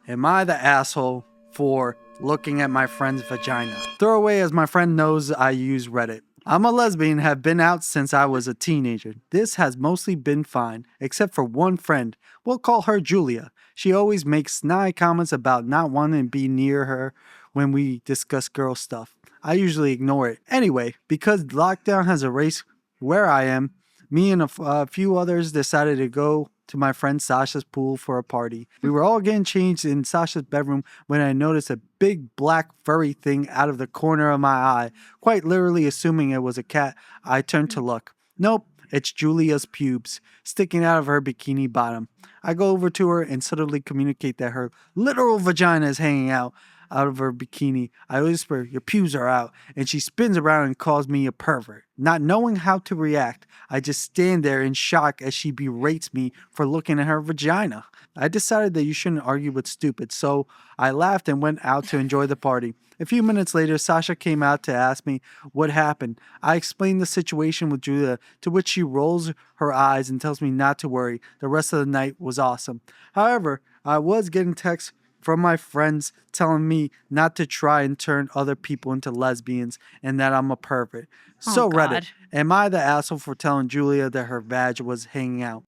Am I the asshole for looking at my friend's vagina? Throwaway, as my friend knows I use Reddit. I'm a lesbian, have been out since I was a teenager. This has mostly been fine, except for one friend. We'll call her Julia. She always makes snide comments about not wanting to be near her when we discuss girl stuff. I usually ignore it. Anyway, because lockdown has erased where I am, me and a few others decided to go to my friend Sasha's pool for a party. We were all getting changed in Sasha's bedroom when I noticed a big black furry thing out of the corner of my eye. Quite literally assuming it was a cat, I turned to look. Nope, it's Julia's pubes sticking out of her bikini bottom. I go over to her and subtly communicate that her literal vagina is hanging out of her bikini. I whisper, "Your pubes are out," and she spins around and calls me a pervert. Not knowing how to react, I just stand there in shock as she berates me for looking at her vagina. I decided that you shouldn't argue with stupid, so I laughed and went out to enjoy the party. A few minutes later, Sasha came out to ask me what happened. I explained the situation with Julia, to which she rolls her eyes and tells me not to worry. The rest of the night was awesome. However, I was getting texts from my friends telling me not to try and turn other people into lesbians and that I'm a pervert. So Oh, Reddit, God. am I the asshole for telling Julia that her vag was hanging out?